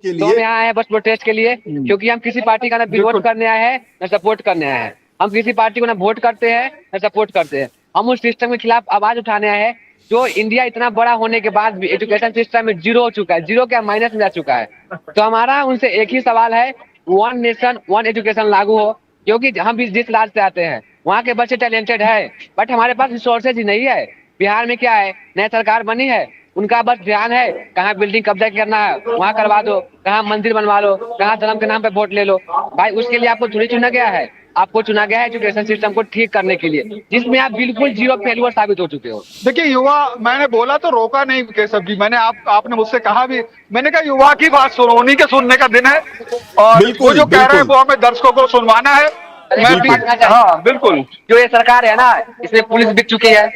के तो हम लिए यहाँ आए हैं बस प्रोटेस्ट के लिए, क्योंकि हम किसी पार्टी का ना विरोध करने आए हैं ना सपोर्ट करने आए हैं। हम किसी पार्टी को ना वोट करते हैं ना सपोर्ट करते हैं। हम उस सिस्टम के खिलाफ आवाज उठाने आए हैं जो इंडिया इतना बड़ा होने के बाद भी एजुकेशन सिस्टम में जीरो हो चुका है, जीरो क्या माइनस में जा चुका है। तो हमारा उनसे एक ही सवाल है, वन नेशन वन एजुकेशन लागू हो। क्योंकि हम भी जिस राज्य से आते हैं वहाँ के बच्चे टैलेंटेड है, बट हमारे पास रिसोर्सेज ही नहीं है। बिहार में क्या है, नया सरकार बनी है, उनका बस ध्यान है कहाँ बिल्डिंग कब्जा करना है वहाँ करवा दो, कहाँ मंदिर बनवा लो, कहाँ धर्म के नाम पे वोट ले लो। भाई उसके लिए आपको थोड़ी चुना गया है, आपको चुना गया है एजुकेशन सिस्टम को ठीक करने के लिए, जिसमें आप बिल्कुल जीरो फेलियर साबित हो चुके हो। देखिए युवा, मैंने बोला तो रोका नहीं केशव जी, मैंने आपने मुझसे कहा भी, मैंने कहा युवा की बात सुनो, उन्हीं के सुनने का दिन है और वो जो कह रहे हैं वो हमें दर्शकों को सुनवाना है। मैं भी, हाँ बिल्कुल, जो ये सरकार है ना, इसमें पुलिस बिक चुकी है,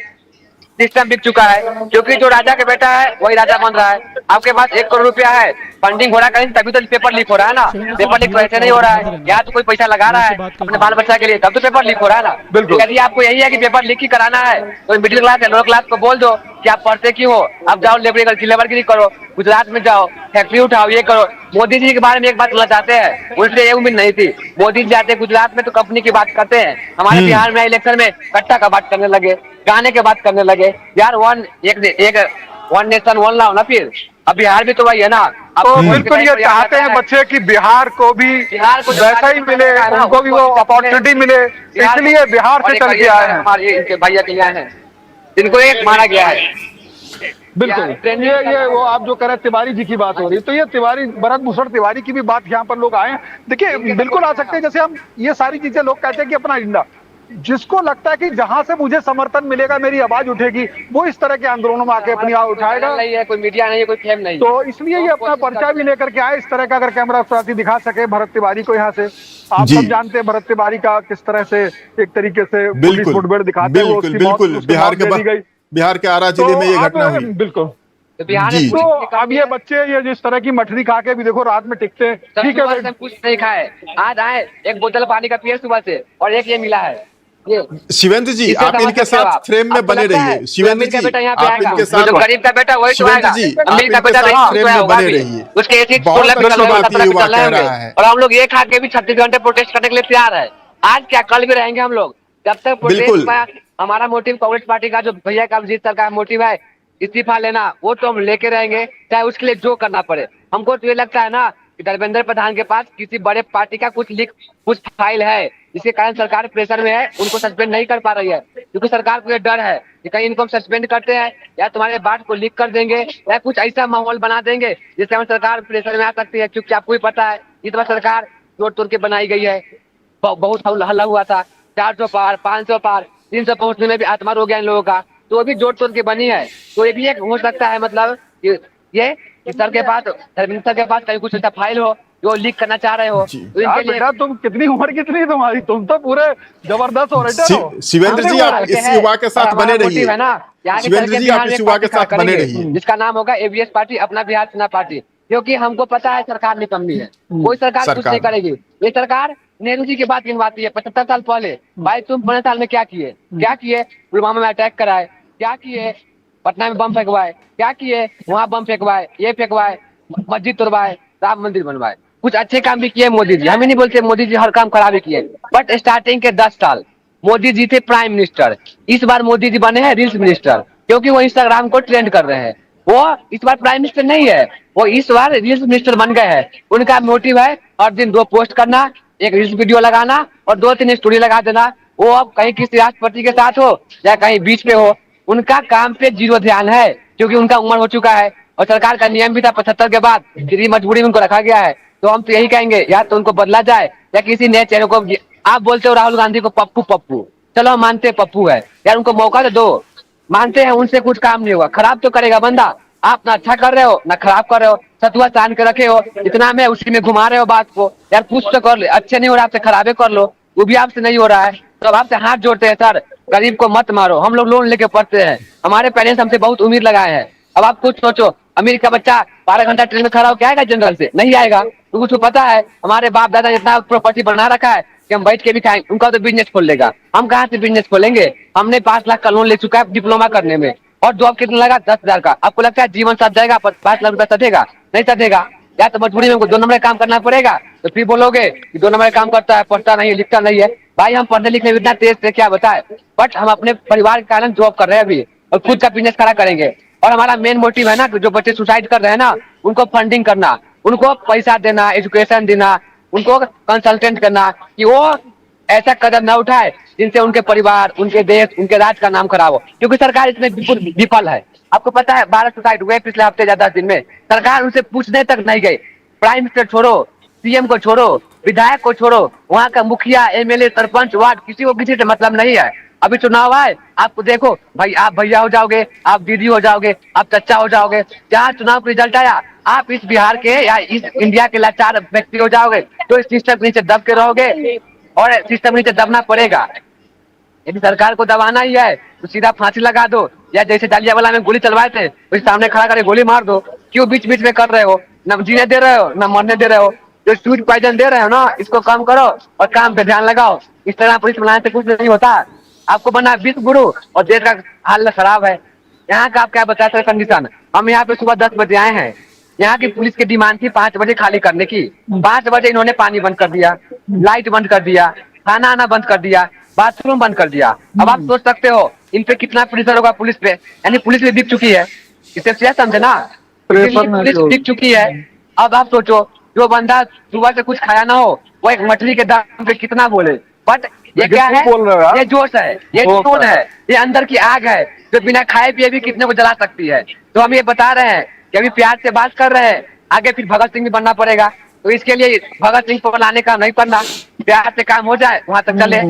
सिस्टम बिक चुका है, क्योंकि जो राजा का बेटा है वही राजा बन रहा है। आपके पास 1 करोड़ रुपया है, फंडिंग हो रहा है तभी तो पेपर लीक हो रहा है ना। पेपर लीक तो ऐसे नहीं हो रहा है, यहाँ तो कोई पैसा लगा रहा है अपने बाल बच्चा के लिए, तब तो पेपर लीक हो रहा है ना। बिल्कुल। यदि आपको यही है कि पेपर लीक ही कराना है तो मिडिल क्लास है, लोअर क्लास को बोल दो कि आप पढ़ते क्यों हो, आप जाओ लेबरगिरी करो, गुजरात में जाओ, फैक्ट्री उठाओ, ये करो। मोदी जी के बारे में एक बात बोलना चाहते हैं, उनसे ये उम्मीद नहीं थी। मोदी जी जाते गुजरात में तो कंपनी की बात करते हैं, हमारे बिहार में इलेक्शन में कट्टा का बात करने लगे, गाने के बात करने लगे। यार वन नेशन वन लॉ ना, फिर अब बिहार भी तो वही है ना। तो बिल्कुल ये चाहते हैं बच्चे कि बिहार को भी वैसा ही मिले, उनको भी वो अपॉर्चुनिटी मिले, इसलिए बिहार से चल के आए हैं। हमारे इनके भैया के यहाँ है जिनको एक माना गया है। बिल्कुल, ये वो आप जो कह रहे हैं तिवारी जी की बात हो रही है, तो ये तिवारी, भरत भूषण तिवारी की भी बात यहाँ पर लोग आए हैं। देखिए बिल्कुल आ सकते हैं, जैसे हम ये सारी चीजें लोग कहते हैं कि अपना एजेंडा, जिसको लगता है कि जहां से मुझे समर्थन मिलेगा, मेरी आवाज उठेगी, वो इस तरह के आंदोलनों में आके अपनी आवाज उठाएगा। नहीं है, कोई मीडिया नहीं है, कोई फेम नहीं, तो इसलिए ये अपना पर्चा भी लेकर के आए इस तरह का। अगर कैमरा साथी दिखा सके भरत तिवारी को यहाँ से, आप सब जानते हैं भरत तिवारी का किस तरह से एक तरीके से पुलिस मुठभेड़ दिखाते हैं, बिल्कुल बिहार के आरा जिले में ये घटना हुई। बिल्कुल, तो बिहार में तो अब ये बच्चे ये जिस तरह की मठरी खा के भी देखो रात में टिकते हैं, ठीक है, कुछ नहीं खाए, आज आए एक बोतल पानी का पिए सुबह से और एक ये मिला है। शिवेंद्र जी आप इनके साथ फ्रेम में बने रहिए। शिवेंद्र जी आप इनके साथ, जो गरीब का बेटा वही तो आएगा, अमीर का बेटा फ्रेम में बने रहिए। उसके एसी बहुत अच्छी बात ये युवा कह रहा है, और हम लोग ये खा के भी 36 घंटे प्रोटेस्ट करने के लिए तैयार है। आज क्या कल भी रहेंगे हम लोग, जब तक प्रोटेस्ट में हमारा मोटिव कांग्रेस पार्टी का जो भैया का अभिजीत सर का मोटिव है इस्तीफा लेना, वो तो हम लेके रहेंगे, चाहे उसके लिए जो करना पड़े। हमको तो ये लगता है ना कि धर्मेंद्र प्रधान के पास किसी बड़े पार्टी का कुछ फाइल है, जिसके कारण सरकार प्रेशर में है, उनको सस्पेंड नहीं कर पा रही है, क्योंकि सरकार को ये डर है कि कहीं इनको हम सस्पेंड करते हैं या तुम्हारे बात को लीक कर देंगे या कुछ ऐसा माहौल बना देंगे जिससे हम सरकार प्रेशर में आ सकती है। क्योंकि आपको भी पता है इस बार सरकार तोड़ तोड़ के बनाई गई है, बहुत हल्ला हुआ था, 400 पार, 500 पार, 300 पहुंचने में भी आत्मा रो गया इन लोगों का, तो भी जोड़ तोड़ के बनी है। तो ये भी एक हो सकता है, मतलब ये सर के पास, धर्मेंद्र सर के पास कहीं कुछ ऐसा फाइल हो जो लीक करना चाह रहे हो। तो यार बेटा तुम कितनी उम्र कितनी तुम्हारी, तुम तो पूरे जबरदस्त ऑरेटर हो। शिवेंद्र जी आप इस युवा के साथ बने रहिए, है ना, शिवेंद्र जी आप इस युवा के साथ बने रहिए, जिसका नाम होगा एबीएस पार्टी, अपना बिहार सेना पार्टी। क्योंकि हमको पता है सरकार निकम्मी है, कोई सरकार कुछ नहीं करेगी। ये सरकार नेहरू जी की बात गिनवाती है 75 साल पहले। भाई तुम 15 साल में क्या किए? पुलवामा में अटैक कराए, क्या किए? पटना में बम फेंकवाए, क्या किए? वहाँ बम फेंकवाए, ये फेंकवाए, मस्जिद तोड़वाए, राम मंदिर बनवाए, कुछ अच्छे काम भी किए मोदी जी। हम ही नहीं बोलते मोदी जी हर काम खराब ही किए, बट स्टार्टिंग के 10 साल मोदी जी थे प्राइम मिनिस्टर, इस बार मोदी जी बने हैं रील्स मिनिस्टर, क्योंकि वो इंस्टाग्राम को ट्रेंड कर रहे हैं। वो इस बार प्राइम मिनिस्टर नहीं है, वो इस बार रील्स मिनिस्टर बन गए हैं। उनका मोटिव है हर दिन 2 पोस्ट करना, एक रील्स वीडियो लगाना और 2-3 स्टोरी लगा देना। वो अब कहीं किसी राष्ट्रपति के साथ हो या कहीं बीच पे हो, उनका काम पे जीरो ध्यान है, क्योंकि उनका उम्र हो चुका है और सरकार का नियम भी था 75 के बाद, फिर मजबूरी में उनको रखा गया है। तो हम तो यही कहेंगे या तो उनको बदला जाए या किसी नए चेहरे को। आप बोलते हो राहुल गांधी को पप्पू, चलो हम मानते पप्पू है यार, उनको मौका तो दो, मानते हैं उनसे कुछ काम नहीं होगा, खराब तो करेगा बंदा। आप ना अच्छा कर रहे हो ना खराब कर रहे हो, सतुआ सान के रखे हो, इतना में उसी में घुमा रहे हो बात को। यार कुछ तो कर लो, अच्छे नहीं हो रहा आपसे खराबे कर लो, वो भी आपसे नहीं हो रहा है तो अब आपसे हाथ जोड़ते हैं सर, गरीब को मत मारो। हम लोग लोन लेके पढ़ते हैं, हमारे पेरेंट्स हमसे बहुत उम्मीद लगाए हैं। अब आप कुछ सोचो, अमीर का बच्चा 12 घंटा ट्रेन में खड़ा हो क्या आएगा जनरल से? नहीं आएगा। तो कुछ पता है हमारे बाप दादा इतना प्रॉपर्टी बना रखा है कि हम बैठ के भी खाएंगे, उनका तो बिजनेस खोल लेगा, हम कहाँ से बिजनेस खोलेंगे? हमने 5 लाख का लोन ले चुका है डिप्लोमा करने में, और जॉब कितना लगा 10,000 का। आपको लगता है जीवन सध जाएगा 5 लाख रुपया सधेगा? नहीं सधेगा। या तो मजबूरी में 2 नंबर का काम करना पड़ेगा, तो फिर बोलोगे कि 2 नंबर का काम करता है, पढ़ता नहीं है, लिखता नहीं है। भाई हम पढ़ने लिखने में इतना तेज थे क्या बताए, बट हम अपने परिवार के कारण जॉब कर रहे हैं अभी और खुद का बिजनेस खड़ा करेंगे। और हमारा मेन मोटिव है ना, जो बच्चे सुसाइड कर रहे हैं ना, उनको फंडिंग करना, उनको पैसा देना, एजुकेशन देना, उनको कंसल्टेंट करना कि वो ऐसा कदम न उठाए जिनसे उनके परिवार, उनके देश, उनके राज्य का नाम खराब हो, क्योंकि सरकार इसमें बिल्कुल विफल है। आपको पता है 12 सुसाइड हुए पिछले हफ्ते या 10 दिन में, सरकार उनसे पूछने तक नहीं गई। प्राइम मिनिस्टर छोड़ो, सीएम को छोड़ो, विधायक को छोड़ो, वहाँ का मुखिया, एमएलए, सरपंच, वार्ड, किसी को किसी से मतलब नहीं है। अभी चुनाव आए, आपको देखो भाई, आप भैया हो जाओगे, आप दीदी हो जाओगे, आप चचा हो जाओगे, जहाँ चुनाव का रिजल्ट आया आप इस बिहार के या इस इंडिया के लाचार व्यक्ति हो जाओगे, तो इस सिस्टम के नीचे दब के रहोगे और सिस्टम नीचे दबना पड़ेगा। यदि सरकार को दबाना ही है तो सीधा फांसी लगा दो, या जैसे जालियांवाला में गोली चलवाए थे उस सामने खड़ा करके गोली मार दो। क्यों बीच बीच में कर रहे हो, न जीने दे रहे हो न मरने दे रहे हो। जो सूझ पॉइजन दे रहे हो ना, इसको कम करो और काम पे ध्यान लगाओ। इस तरह पुलिस बनाने से कुछ नहीं होता। आपको बना विश्व गुरु और देश का हाल खराब है। यहाँ का आप क्या बता सकते कंडीशन। हम यहाँ पे सुबह 10 बजे आए हैं, यहाँ की पुलिस की डिमांड थी 5 बजे खाली करने की। 5 बजे इन्होंने पानी बंद कर दिया, लाइट बंद कर दिया, खाना आना बंद कर दिया, बाथरूम बंद कर दिया। अब आप सोच सकते हो इन पे कितना प्रेशर होगा पुलिस पे, यानी पुलिस भी दिख चुकी है। इसे क्या समझे ना, पुलिस दिख चुकी है। अब आप सोचो, जो बंदा सुबह से कुछ खाया ना हो, वो एक मछली के दाम पे कितना बोले, बट ये क्या है, ये जोश है, ये जुनून है, ये अंदर की आग है जो बिना खाए पिए भी कितने को जला सकती है। तो हम ये बता रहे हैं कि अभी प्यार से बात कर रहे हैं, आगे फिर भगत सिंह भी बनना पड़ेगा। तो इसके लिए भगत सिंह को लाने का नहीं करना, प्यार से काम हो जाए वहां तक चले।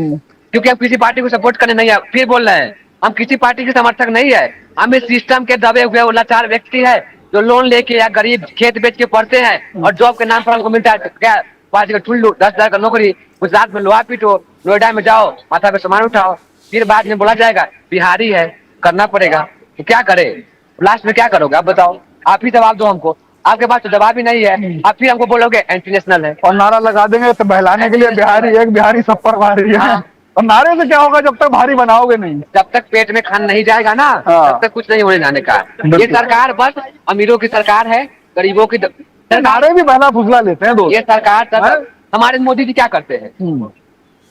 क्योंकि हम किसी पार्टी को सपोर्ट करने नहीं है, फिर बोल रहे हैं हम किसी पार्टी के समर्थक नहीं है। हम इस सिस्टम के दबे हुए लाचार व्यक्ति है जो लोन लेके या गरीब खेत बेच के पढ़ते हैं और जॉब के नाम पर हमको मिलता है क्या, 5 का ठुल्लू, 10,000 का नौकरी, गुजरात में लोहा पीटो, नोएडा में जाओ, माथा पे सामान उठाओ, फिर बाद में बोला जाएगा बिहारी है, करना पड़ेगा। तो क्या करे, लास्ट में क्या करोगे आप बताओ, आप ही जवाब दो हमको। आपके पास तो जवाब ही नहीं है, आप फिर हमको बोलोगे एंटी नेशनल है और नारा लगा देंगे तो बहलाने के लिए बिहारी एक, बिहारी सब पर भारी है। और नारे से क्या होगा जब तक भारी बनाओगे नहीं, जब तक पेट में खाना नहीं जाएगा ना, तब तक कुछ नहीं होने जाने का। ये सरकार बस अमीरों की सरकार है, गरीबों की नारे भी बहला फुसला लेते हैं दोस्त। ये सरकार हमारे मोदी जी क्या करते हैं,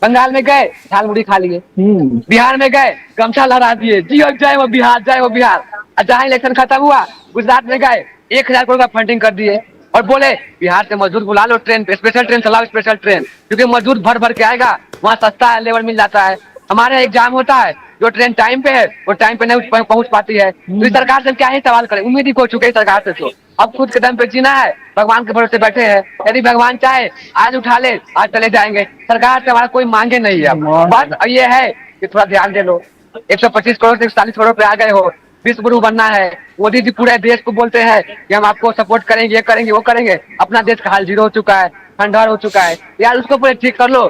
बंगाल में गए झाल मुड़ी खा लिए, बिहार में गए गमछा लहरा दिए, जियो जय वो बिहार, जय वो बिहार। जहाँ इलेक्शन खत्म हुआ गुजरात में गए 1000 करोड़ का फंडिंग कर दिए और बोले बिहार से मजदूर बुला लो, ट्रेन पे स्पेशल ट्रेन चलाओ, स्पेशल ट्रेन, क्योंकि मजदूर भर भर के आएगा, वहाँ सस्ता है, लेबर मिल जाता है। हमारे एग्जाम होता है, जो ट्रेन टाइम पे है वो टाइम पे नहीं पहुंच पाती है। तो इस सरकार से क्या ही सवाल करें, उम्मीद ही खो चुके हैं सरकार से। तो अब खुद के दम पे जीना है, भगवान के भरोसे बैठे हैं। यदि भगवान चाहे आज उठा ले, आज चले जाएंगे। सरकार से हमारा कोई मांगे नहीं है, बस ये है कि थोड़ा ध्यान दे लो। 125 करोड़ से 140 करोड़ पे आ गए हो, विश्व गुरु बनना है। मोदी जी पूरे देश को बोलते हैं कि हम आपको सपोर्ट करेंगे, ये करेंगे, वो करेंगे। अपना देश का हाल जीरो हो चुका है, खंडहर हो चुका है यार, उसको पूरे ठीक कर लो।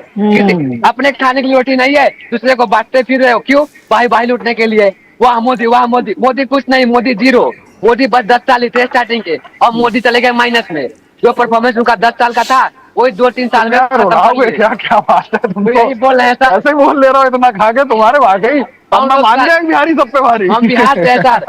अपने खाने की रोटी नहीं है, दूसरे को बांटते फिर रहे हो, क्यों? भाई लूटने के लिए। वाह मोदी, वाह मोदी। मोदी कुछ नहीं, मोदी जीरो। मोदी बस 10 साल थे स्टार्टिंग के, और मोदी चले गए माइनस में। जो परफॉर्मेंस उनका 10 साल का था वही 2-3 साल में क्या क्या बात है, तुम यही बोल रहे हैं सर, ऐसे बोल ले रहा हो इतना खा के तुम्हारे वाकई मान गए बिहारी सब पे भारी। हम बिहार से सर,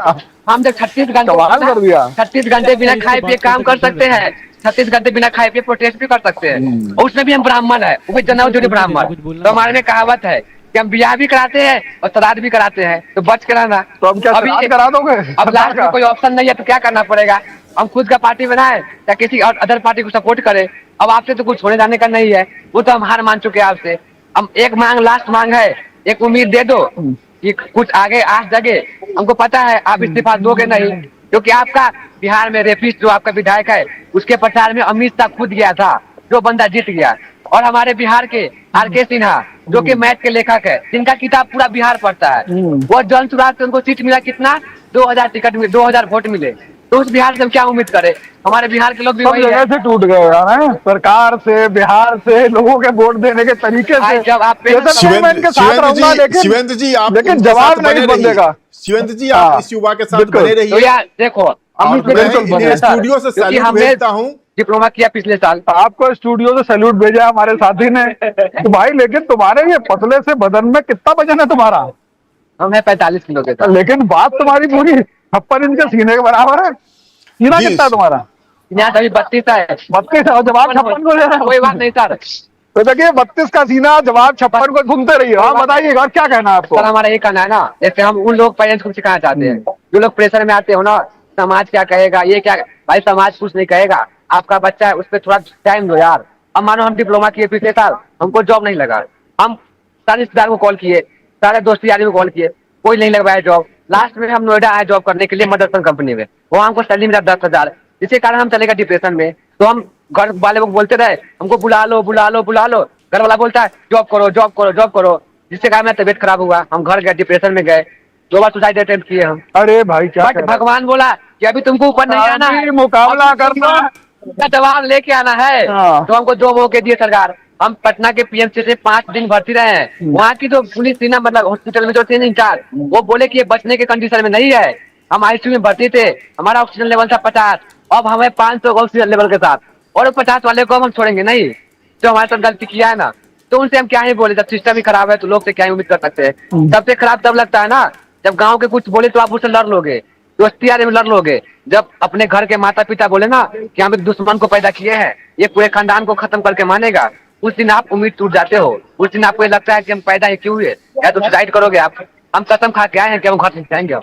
हम जब 36 घंटे बिना खाए पिए काम कर सकते हैं, 36 घंटे बिना खाए पिए प्रोटेस्ट भी कर सकते हैं, और उसमें भी हम ब्राह्मण है, वो भी जनाव जोड़ी ब्राह्मण। तो हमारे में कहावत है कि हम ब्याह भी कराते हैं और श्राद्ध भी कराते हैं, तो बच के रहना। तो हम क्या अभी करा दोगे? अब लास्ट में कोई ऑप्शन नहीं है तो क्या करना पड़ेगा, हम खुद का पार्टी बनाए या किसी और अदर पार्टी को सपोर्ट करें। अब आपसे तो कुछ होने जाने का नहीं है, वो तो हम हार मान चुके हैं आपसे। हम एक मांग, लास्ट मांग है, एक उम्मीद दे दो कि कुछ आगे आस जगे। हमको पता है आप इस्तीफा दोगे नहीं, क्योंकि आपका बिहार में रेपिस्ट जो आपका विधायक है उसके प्रचार में अमित शाह खुद गया था, जो बंदा जीत गया। और हमारे बिहार के आर.के. सिन्हा जो कि मैथ के लेखक है, जिनका किताब पूरा बिहार पढ़ता है, वो जन चुनाव से उनको सीट मिला कितना, 2000 टिकट मिले, 2000 वोट मिले। तो उस बिहार से हम क्या उम्मीद करें? हमारे बिहार के लोग भी वही जगह से टूट गए यार, सरकार से, बिहार से, लोगों के वोट देने के तरीके से। जब आप शिवेंद्र जी आप लेकिन जवाब नहीं बंदेगा। शिवेंद्र जी आप इस युवा के साथ बने रहिए। तो यार देखो, स्टूडियो से सैल्यूट भेजता हूँ, डिप्लोमा किया पिछले साल, आपको स्टूडियो से सैल्यूट भेजा हमारे साथी ने। तो भाई लेकिन तुम्हारे ये पतले से बदन में कितना वजन है तुम्हारा? हम है 45 किलो के। लेकिन बात तुम्हारी पूरी 56 इंच के सीने के बराबर है। सीना कितना है तुम्हारा? यहाँ अभी 32 है। 32 है और जवाब 56 को दे रहे हो। कोई बात नहीं सर। तो देखिए 32 का सीना, जवाब 56 को घूमते रहिए। हाँ बताइएगा क्या कहना है आपको? सर हमारा ये कहना है ना, जैसे हम उन लोग पेरेंट्स को सिखाना चाहते हैं जो लोग प्रेशर में आते हो ना, समाज क्या कहेगा, ये क्या, भाई समाज कुछ नहीं कहेगा, आपका बच्चा है उस पर थोड़ा टाइम दो यार। अब मानो हम डिप्लोमा किए पिछले साल, हमको जॉब नहीं लगा, हम सारे रिश्तेदार को कॉल किए, सारे दोस्त यारी को कॉल किए, कोई नहीं लगवाया जॉब। लास्ट में हम नोएडा आए जॉब करने के लिए मदरसन कंपनी में, वहाँ हमको सैलरी मिला 10,000। इसी कारण हम चले गए डिप्रेशन में। तो हम घर वाले को बोलते रहे हमको बुला लो बुला लो बुला लो, घर वाला बोलता है जॉब करो जॉब करो जॉब करो, जिससे कारण मेरा तबीयत खराब हुआ, हम घर गए, डिप्रेशन में गए, 2 बार सुसाइड अटेम्प्ट किए हम। अरे भाई क्या बट भगवान बोला कि अभी तुमको ऊपर नहीं आना है, मुकाबला करना का जवाब लेके आना है। तो हमको 2 मौके दिए सरकार। हम पटना के पीएमसी से 5 दिन भर्ती रहे हैं। वहाँ की जो पुलिस थी ना, मतलब हॉस्पिटल में जो थे इंचार्ज, वो बोले कि ये बचने के कंडीशन में नहीं है। हम आईसीयू में भर्ती थे, हमारा ऑक्सीजन लेवल था 50, अब हमें 500 ऑक्सीजन लेवल के साथ, और 50 वाले को हम छोड़ेंगे नहीं, जो हमारे साथ गलती किया है ना। तो उनसे हम क्या ही बोले, जब सिस्टम ही खराब है तो लोग से क्या ही उम्मीद कर सकते हैं। सबसे खराब तब लगता है ना जब गांव के कुछ बोले तो आप उससे लड़ लोगे, दोस्ती यारी में लड़ लोगे। जब अपने घर के माता पिता बोले ना कि हम एक दुश्मन को पैदा किए हैं, ये पूरे खानदान को खत्म करके मानेगा, उस दिन आप उम्मीद टूट जाते हो। उस दिन आपको ये लगता है कि हम पैदा ही क्यों हुए, या तो सुसाइड करोगे आप। हम कसम खा के आए हैं कि हम घर से जाएंगे,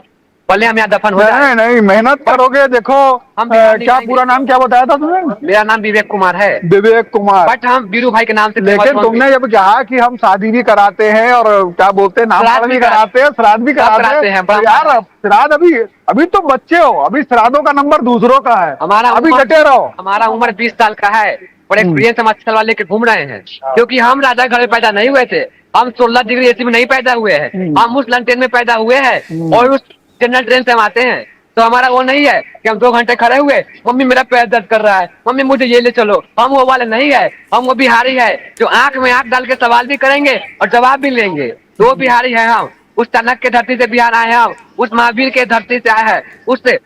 पहले हम यहाँ दफन हो जाए। नहीं मेहनत करोगे। देखो हम क्या पूरा नाम क्या बताया था तुमने? मेरा नाम विवेक कुमार है। विवेक कुमार। बट हम बीरू भाई के नाम से। लेकिन तुमने जब कहा कि हम शादी भी कराते हैं और क्या बोलते हैं, नाम भी कराते हैं, श्राद्ध भी कराते हैं, तो यार श्राद्ध अभी तो बच्चे हो, अभी श्राद्धों का नंबर दूसरों का है, हमारा अभी डटे रहो। हमारा उम्र 20 साल का है और एक्सपीरियंस हम 80 साल वाले के घूम रहे हैं, क्योंकि हम राजा घर में पैदा नहीं हुए थे। हम 16 डिग्री एसी में नहीं पैदा हुए हैं, हम उस लंटेन में पैदा हुए हैं और उस जनरल ट्रेन से हम आते हैं। तो हमारा वो नहीं है कि हम 2 घंटे खड़े हुए, मम्मी मेरा पैर दर्द कर रहा है, मम्मी मुझे ये ले चलो। हम वो वाले नहीं है, हम वो बिहारी है जो आंख में आंख डाल के सवाल भी करेंगे और जवाब भी लेंगे। तो बिहारी है हम, उस टनक के धरती से बिहार आए हैं हम, उस महावीर के धरती से आए हैं, उससे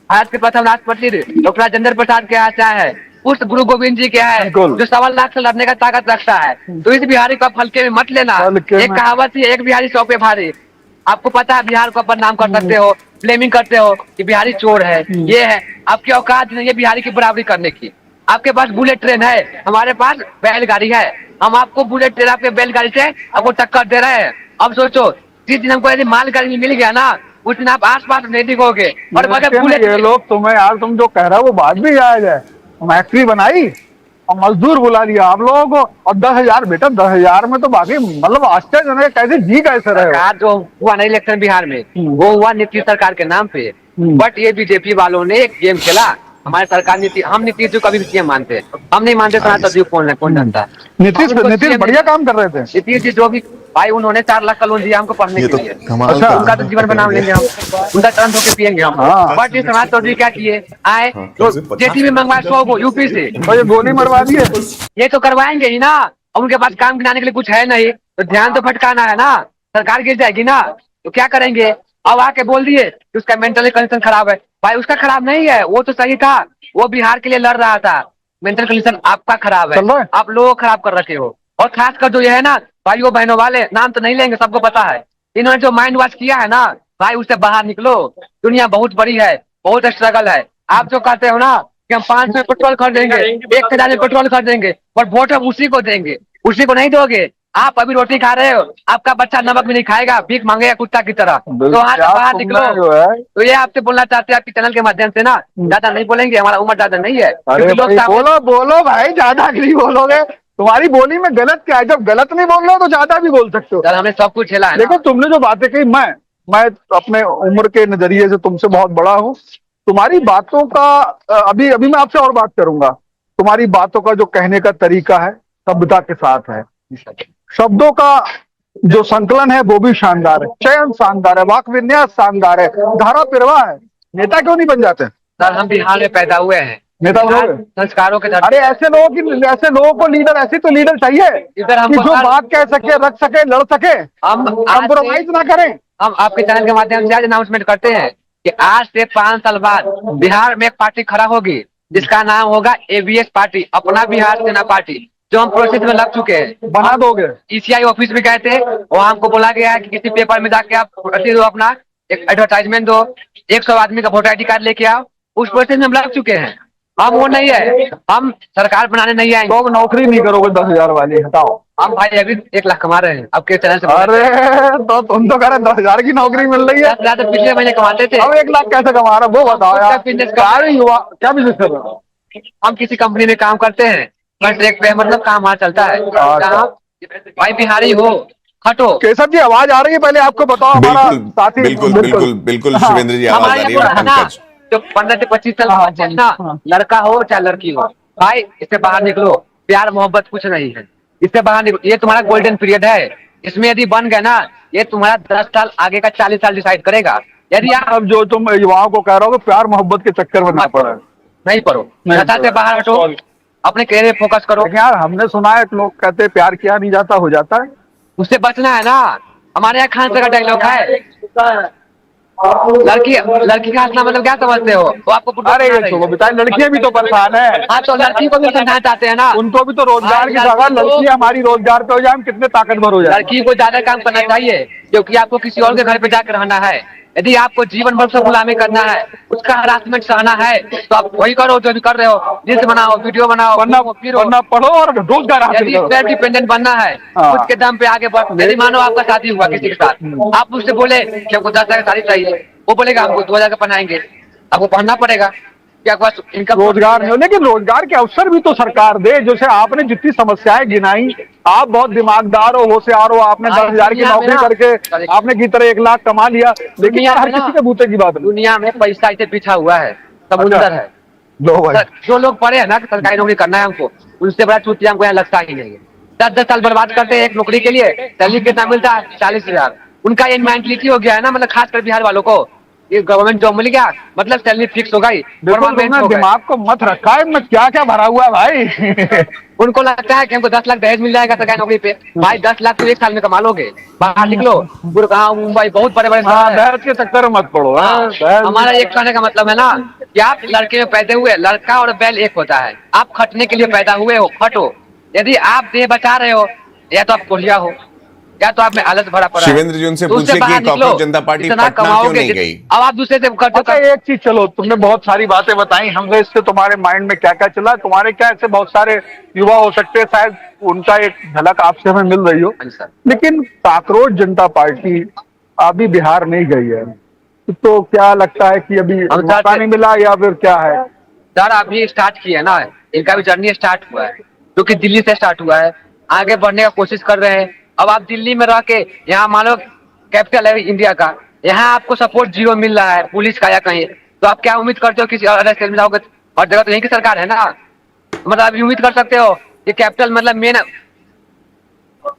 भारत के प्रथम राष्ट्रपति डॉक्टर राजेंद्र प्रसाद के यहाँ से आए हैं, उस गुरु गोविंद जी के है जो 1.25 लाख से लड़ने का ताकत रखता है। तो इस बिहारी को हल्के में मत लेना। एक कहावत ही, एक बिहारी 100 पे भारी। आपको पता है बिहार को अपन नाम कर सकते हो, ब्लेमिंग करते हो कि बिहारी चोर है, ये है, आपकी औकात नहीं है बिहारी की बराबरी करने की। आपके पास बुलेट ट्रेन है, हमारे पास बैलगाड़ी है, हम आपको बुलेट ट्रेन आपके बैलगाड़ी से आपको टक्कर दे रहे हैं। अब सोचो जिस दिन हमको यदि मालगाड़ी मिल गया ना, उस दिन आप आस-पास नहीं दिखोगे। और बुलेट ये लोग तुम्हें यार, तुम जो कह रहे हो वो बात भी जायज है। फैक्ट्री बनाई और मजदूर बुला लिया आप लोगों को, और 10,000 बेटा 10,000 में तो बाकी मतलब आश्चर्य है, कैसे जी कैसे रहे हो? जो हुआ ना इलेक्शन बिहार में, वो हुआ नीतीश सरकार के नाम पे। बट ये बीजेपी वालों ने एक गेम खेला। हमारे सरकार हम नीतीश जो कभी भी सीएम मानते हैं, हम नहीं मानते सनातन कौन जानता है। नीतीश बढ़िया काम कर रहे थे। नीतीश जी जो भी भाई, उन्होंने 4 लाख का लोन दिया हमको पढ़ने के लिए। अच्छा, उनका तो जीवन बना लेंगे हम, उनका टर्न होकर पियेंगे हम। बट ये समाज चौधरी क्या किए, आए तो जेटी में मंगवाए 100 को यूपी से, और ये गोली मरवा दिए। ये तो करवाएंगे ही ना। और उनके पास काम गिनाने के लिए कुछ है नहीं, तो ध्यान तो भटकाना है ना, सरकार गिर जाएगी ना, तो क्या करेंगे। अब आके बोल दिए कि उसका मेंटल कंडीशन खराब है। भाई उसका खराब नहीं है, वो तो सही था, वो बिहार के लिए लड़ रहा था। मेंटल कंडीशन आपका खराब है, आप लोग खराब कर रखे हो। और खासकर जो ये है ना भाइयों बहनों वाले, नाम तो नहीं लेंगे, सबको पता है, इन्होंने जो माइंड वॉश किया है ना भाई, उससे बाहर निकलो। दुनिया बहुत बड़ी है, बहुत स्ट्रगल है। आप जो कहते हो ना कि हम 500 में पेट्रोल खरीदेंगे, 1,000 में पेट्रोल खरीदेंगे, पर वोट हम उसी को देंगे, उसी को नहीं दोगे। आप अभी रोटी खा रहे हो, आपका बच्चा नमक भी नहीं खाएगा, भीख मांगेगा कुत्ता की तरह। तो वहाँ से बाहर निकलो। तो ये आपसे बोलना चाहते हैं आपके चैनल के माध्यम से ना, ज्यादा नहीं बोलेंगे, हमारा उम्र ज्यादा नहीं है। बोलो भाई, ज्यादा नहीं बोलोगे। तुम्हारी बोली में गलत क्या है? जब गलत नहीं बोल रहे हो तो ज्यादा भी बोल सकते हो। सर हमने सब कुछ झेला है। देखो तुमने जो बातें कही, मैं अपने उम्र के नजरिए से तुमसे बहुत बड़ा हूँ। तुम्हारी बातों का अभी मैं आपसे और बात करूंगा। तुम्हारी बातों का जो कहने का तरीका है सभ्यता के साथ है, शब्दों का जो संकलन है वो भी शानदार है, चयन शानदार है, वाक विन्यास शानदार है, धारा प्रवाह है। नेता क्यों नहीं बन जाते? सर हम बिहार में पैदा हुए हैं, नेता संस्कारों के। अरे ऐसे लोगों को लीडर, ऐसे तो लीडर चाहिए इधर हम जो बात कह सके, रख सके, लड़ सके, हम कॉम्प्रोमाइज ना करें। हम आपके चैनल के माध्यम से आज अनाउंसमेंट करते हैं कि आज से 5 साल बाद बिहार में एक पार्टी खड़ा होगी जिसका नाम होगा ABS पार्टी, अपना बिहार सेना पार्टी, जो हम प्रोसेस में लग चुके हैं। बना दोगे? ECI ऑफिस में गए थे, वहाँ हमको बोला गया है कि किसी पेपर में जाके आप दो, अपना एक एडवर्टाइजमेंट दो, 100 आदमी का वोटर ID कार्ड लेके आओ, उस प्रोसेस में हम लग चुके हैं। हम वो नहीं है, हम सरकार बनाने नहीं आएंगे। तो नौकरी नहीं करोगे 10,000 वाली, हटाओ। हम भाई अभी 1 लाख कमा रहे हैं आपके चैनल से। अरे तो तुम तो कह रहे 10,000 की नौकरी मिल रही है। 10,000 तो पिछले महीने कमाते थे। अब 1 लाख कैसे कमा रहे हो वो बताओ यार। सारे युवा क्या बिजनेस कर रहे हो? हम किसी कंपनी में काम करते हैं, कॉन्ट्रैक्ट पे, मतलब काम वहाँ चलता है। जहाँ भाई बिहारी हो, खटो। केशव जी आवाज आ रही है, पहले आपको बताओ हमारा बिल्कुल साथी। बिल्कुल बिल्कुल बिल्कुल हाँ। शिवेंद्र जी आवाज आ रही है हमारे ना पंकज। जो 15 से 25 साल का बच्चा है ना, लड़का हो चाहे लड़की हो, भाई इससे बाहर निकलो। प्यार मोहब्बत कुछ नहीं है, इससे बाहर निकलो। ये तुम्हारा गोल्डन पीरियड है, इसमें यदि बन गए ना, ये तुम्हारा 10 साल आगे का 40 साल डिसाइड करेगा। यदि आप अब जो तुम युवाओं को कह रहे हो कि प्यार मोहब्बत के चक्कर में ना पड़े, नहीं पढ़ो, नशा से बाहर हटो, अपने करियर पे फोकस करो। लेकिन यार हमने सुना है कि लोग कहते हैं प्यार किया नहीं जाता, हो जाता है। उससे बचना है ना। हमारे यहाँ खान सर का डायलॉग है, लड़की लड़की का हंसना मतलब क्या समझते हो? वो आपको अरे ये छोड़ो, बताए लड़कियां भी तो परेशान है। हाँ, तो लड़की को भी समझाना चाहते हैं ना। उनको भी तो रोजगार की जगह लड़कियां हमारी रोजगार पे हो जाए, हम कितने ताकतवर हो जाए। लड़की को ज्यादा काम करना चाहिए, क्योंकि आपको किसी और के घर पे जाकर रहना है। यदि आपको जीवन भर से गुलामी करना है, उसका हरासमेंट सहना है, तो आप वही करो जो भी कर रहे हो। रील्स बनाओ, वीडियो बनाओ, वरना पढ़ो और रोजगार हासिल यदि करो। सेल्फ डिपेंडेंट बनना है, हाँ। खुद के दम पे आगे बढ़। यदि मानो आपका शादी हुआ किसी के साथ, आप उससे बोले कि हमको 10,000 की साड़ी चाहिए, वो बोलेगा हमको 2,000 का पहनाएंगे। आपको पहनना पड़ेगा, क्या पास इनकम रोजगार नहीं हो, लेकिन रोजगार के अवसर भी तो सरकार दे। जैसे आपने जितनी समस्याएं गिनाई, आप बहुत दिमागदार हो, होशियार हो, आपने 10,000 की नौकरी करके आपने की तरह 1 लाख कमा लिया। लेकिन हर किसी के बूते की बात नहीं। दुनिया में पैसा इसे बिछा हुआ है, समुद्र है। लो भाई, जो लोग पढ़े हैं ना कि सरकारी नौकरी करना है हमको, उनसे बड़ा चूतिया हमको यहाँ लगता ही नहीं है। 10-10 साल बर्बाद करते हैं एक नौकरी के लिए, सैलरी कितना मिलता है? 40,000। उनका ये मेंटलिटी हो गया है ना, मतलब खासकर बिहार वालों को, ये गवर्नमेंट जॉब मिल गया मतलब सैलरी फिक्स हो गई। दिमाग को मत रखा है मैं क्या क्या भरा हुआ है भाई। उनको लगता है कि हमको 10 लाख दहेज मिल जाएगा सरकारी नौकरी पे। भाई 10 लाख तो 1 साल में कमा लोगे। बाहर निकलो, गुड़गांव, मुंबई, बहुत बड़े बड़े दहेज के चक्कर में मत पड़ो। हमारा एक कहने का मतलब है ना कि आप लड़के में पैदा हुए, लड़का और बैल एक होता है। आप खटने के लिए पैदा हुए हो, खटो। यदि आप देह बचा रहे हो, या तो आप कोढ़िया हो, या तो आप में आलस भरा पड़ा है। शिवेंद्र जी उनसे पूछे कि कांग्रेस जनता पार्टी पटना क्यों नहीं गई? अब आप दूसरे से अच्छा एक चीज, चलो तुमने बहुत सारी बातें बताई हमसे, इससे तुम्हारे माइंड में क्या क्या चला, तुम्हारे क्या ऐसे बहुत सारे युवा हो सकते हैं, शायद उनका एक झलक आपसे हमें मिल रही हो। लेकिन कांग्रेस जनता पार्टी अभी बिहार नहीं गई है, तो क्या लगता है कि अभी मौका नहीं मिला या फिर क्या है? सर अभी स्टार्ट किया ना, इनका भी जर्नी स्टार्ट हुआ है, क्योंकि दिल्ली से स्टार्ट हुआ है, आगे बढ़ने का कोशिश कर रहे हैं। अब आप दिल्ली में रह के, यहाँ मान लो कैपिटल है इंडिया का, यहाँ आपको सपोर्ट 0 मिल रहा है पुलिस का या कहीं, तो आप क्या उम्मीद करते हो किसी और स्टेट में जाओगे? और जगह तो यहीं की सरकार है ना, मतलब आप उम्मीद कर सकते हो कि कैपिटल मतलब मेन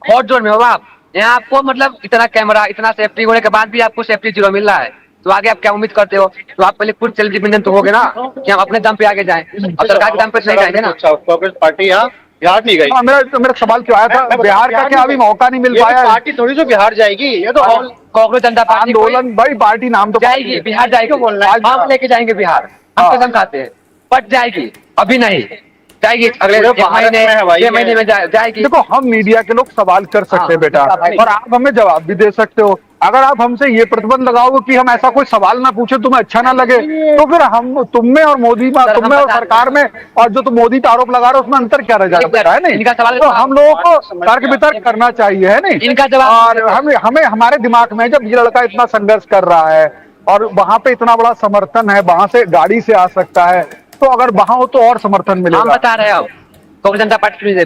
हॉट जोन में हो आप, यहाँ आपको मतलब इतना कैमरा, इतना सेफ्टी होने के बाद भी आपको सेफ्टी 0 मिल रहा है, तो आगे आप क्या उम्मीद करते हो? तो आप पहले खुद सेल्फ डिपेंडेंट तो होगे ना, कि हम अपने दम पे आगे जाएं। अब सरकार के दम पे नहीं जाएंगे ना। कांग्रेस पार्टी यहाँ बिहार नहीं गई। मेरा सवाल क्यों आया था, बिहार का क्या अभी मौका नहीं मिल पाया? पार्टी थोड़ी सी बिहार जाएगी, ये तो कांग्रेस जनता पार्टी आंदोलन भाई, पार्टी नाम तो जाएगी, बिहार जाएगी, हम लेके जाएंगे बिहार, हम कसम खाते हैं, बट जाएगी, अभी नहीं जाएगी, अगले महीने में जाएगी। देखो हम मीडिया के लोग सवाल कर सकते हैं बेटा, और आप हमें जवाब भी दे सकते हो। अगर आप हमसे ये प्रतिबंध लगाओगे कि हम ऐसा कोई सवाल ना पूछे, तुम्हें अच्छा ना लगे, तो फिर हम तुम में और मोदी में, तुम में और सरकार में, और जो तुम मोदी पे आरोप लगा रहे हो उसमें अंतर क्या रह जाता है? नहीं, तो हम लोगों को तर्क वितर्क करना चाहिए, है नहीं? इनका जवाब, और हमें हमारे दिमाग में जब ये लड़का इतना संघर्ष कर रहा है और वहां पे इतना बड़ा समर्थन है, वहां से गाड़ी से आ सकता है, तो अगर वहां हो तो और समर्थन मिलेगा। हम बता रहे हो कांग्रेस जनता पार्टी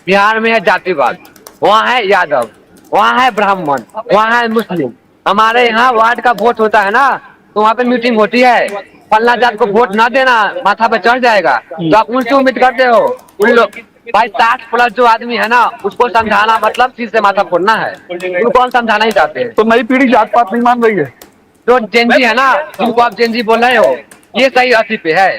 बिहार में है जातिवाद, वहाँ है यादव, वहाँ है ब्राह्मण, वहाँ है मुस्लिम। हमारे यहाँ वार्ड का वोट होता है ना, तो वहाँ पे मीटिंग होती है, फलना जात को वोट ना देना, माथा पे चढ़ जाएगा, तो आप उनसे उम्मीद करते हो? उन लोग भाई 60+ जो आदमी है ना, उसको समझाना मतलब चीज से माथा फोड़ना है, उनको हम समझाना ही चाहते हैं। तो नई पीढ़ी जात पात नहीं मान रही है? जो जेनजी है ना, जिनको आप जेनजी बोल रहे हो, ये सही अर्थी पे है,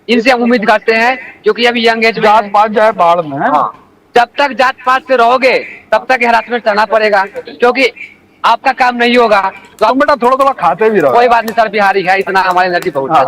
इनसे हम उम्मीद करते हैं, क्योंकि अभी यंग एज जात पात जाए बाढ़ में। हाँ, जब तक जात पात से रहोगे तब तक हरासमेंट सहना पड़ेगा, क्योंकि आपका काम नहीं होगा तो तुम बेटा थोड़ा थोड़ा खाते भी रहो। कोई बात नहीं सर, बिहारी है, इतना हमारे एनर्जी बहुत है।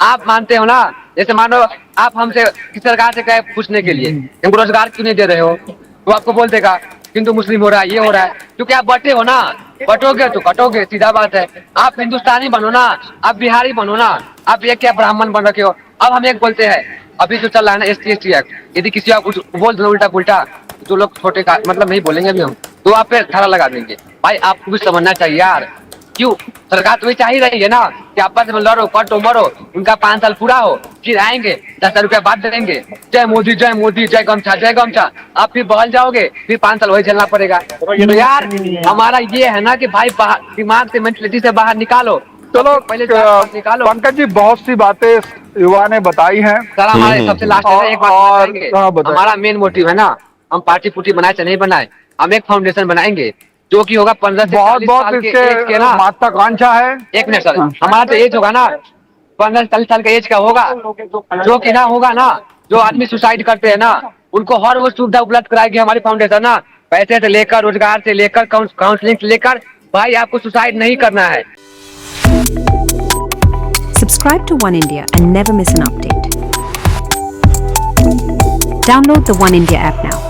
आप मानते हो ना, जैसे मानो आप हमसे किस सरकार से कहे पूछने के लिए हमको रोजगार क्यों नहीं दे रहे हो, तो आपको बोल देगा हिंदू मुस्लिम हो रहा है, ये हो रहा है, क्योंकि आप बटे हो ना, बटोगे तो कटोगे, सीधा बात है। आप हिंदुस्तानी बनो ना, आप बिहारी बनो ना, आप ये क्या ब्राह्मण बन रखे हो। अब हम एक बोलते हैं, अभी जो चल रहा है ना ST एक्ट, यदि किसी आप कुछ बोल दो उल्टा पुल्टा, तो लोग छोटे का मतलब नहीं बोलेंगे अभी हम, तो आप पे धारा लगा देंगे। भाई आपको भी समझना चाहिए यार, क्यों सरकार तो ये चाह ही रही है ना कि आपस में लड़ो कटो मरो, उनका 5 साल पूरा हो, फिर आएंगे 10,000 रुपया बांट देंगे, जय मोदी जय गमछा, आप फिर बहल जाओगे, फिर 5 साल वही झेलना पड़ेगा। तो यार हमारा ये है ना कि भाई दिमाग से मेंटलिटी से बाहर निकालो। चलो पहले निकालो। पंकज जी, बहुत सी बातें युवा ने बताई हैं सर हमारे सबसे लास्ट में एक बात बताएंगे, बताइए। हमारा मेन मोटिव है ना, हम पार्टी पुटी बनाए चाहे नहीं बनाए, हम एक फाउंडेशन बनाएंगे जो कि होगा 15 से 40 साल के एज के ना। महत्वाकांक्षा है। एक मिनट सर, हमारा तो एज होगा ना 15 से 40 साल का एज का होगा, जो कि ना होगा ना, जो आदमी सुसाइड करते हैं ना, उनको हर वो सुविधा उपलब्ध कराएगी हमारी फाउंडेशन ना, पैसे से लेकर, रोजगार से लेकर, काउंसलिंग से लेकर। भाई आपको सुसाइड नहीं करना है। Subscribe to One India and never miss an update. Download the One India app now.